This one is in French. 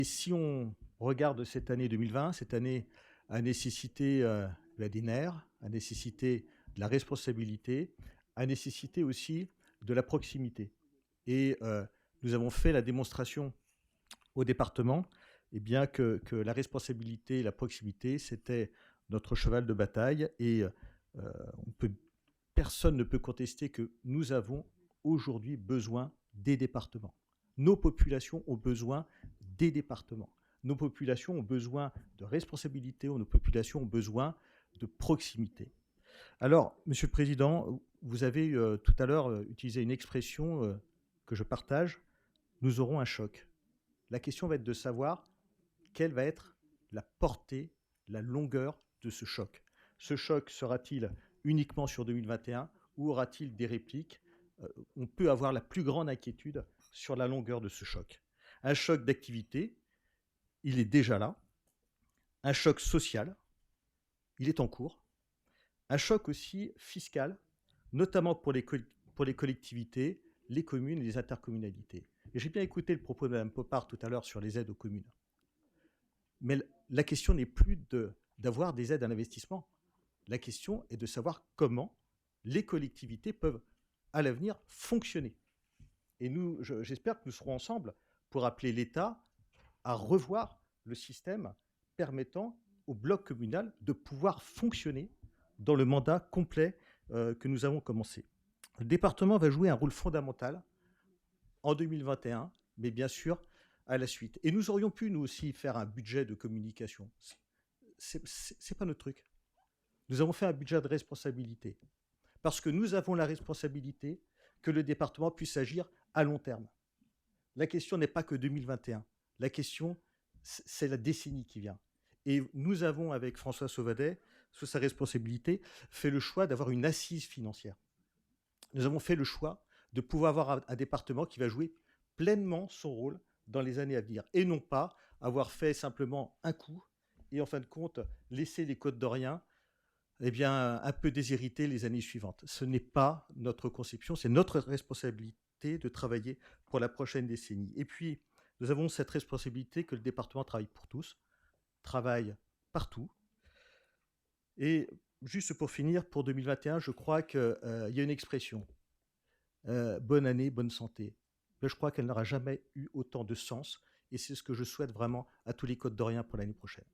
Et si on regarde cette année 2020, cette année a nécessité des nerfs, a nécessité de la responsabilité, a nécessité aussi de la proximité. Et nous avons fait la démonstration au département bien que la responsabilité et la proximité, c'était notre cheval de bataille. Et on peut, personne ne peut contester que nous avons aujourd'hui besoin des départements. Nos populations ont besoin des départements. Nos populations ont besoin de responsabilité, nos populations ont besoin de proximité. Alors, Monsieur le Président, vous avez tout à l'heure utilisé une expression que je partage, nous aurons un choc. La question va être de savoir quelle va être la portée, la longueur de ce choc. Ce choc sera-t-il uniquement sur 2021 ou aura-t-il des répliques? On peut avoir la plus grande inquiétude sur la longueur de ce choc. Un choc d'activité, il est déjà là. Un choc social, il est en cours. Un choc aussi fiscal, notamment pour les collectivités, les communes et les intercommunalités. Et j'ai bien écouté le propos de Mme Popard tout à l'heure sur les aides aux communes. Mais la question n'est plus d'avoir des aides à l'investissement. La question est de savoir comment les collectivités peuvent, à l'avenir, fonctionner. Et nous, j'espère que nous serons ensemble pour appeler l'État à revoir le système permettant au bloc communal de pouvoir fonctionner dans le mandat complet que nous avons commencé. Le département va jouer un rôle fondamental en 2021, mais bien sûr à la suite. Et nous aurions pu, nous aussi, faire un budget de communication. C'est pas notre truc. Nous avons fait un budget de responsabilité. Parce que nous avons la responsabilité que le département puisse agir à long terme. La question n'est pas que 2021. La question, c'est la décennie qui vient. Et nous avons, avec François Sauvadet, sous sa responsabilité, fait le choix d'avoir une assise financière. Nous avons fait le choix de pouvoir avoir un département qui va jouer pleinement son rôle dans les années à venir. Et non pas avoir fait simplement un coup et en fin de compte laisser les Côtes-d'Oriens un peu déshérités les années suivantes. Ce n'est pas notre conception, c'est notre responsabilité de travailler pour la prochaine décennie. Et puis, nous avons cette responsabilité que le département travaille pour tous, travaille partout. Et juste pour finir, pour 2021, je crois qu'il y a une expression, bonne année, bonne santé. Mais je crois qu'elle n'aura jamais eu autant de sens, et c'est ce que je souhaite vraiment à tous les Côtes-d'Oriens pour l'année prochaine.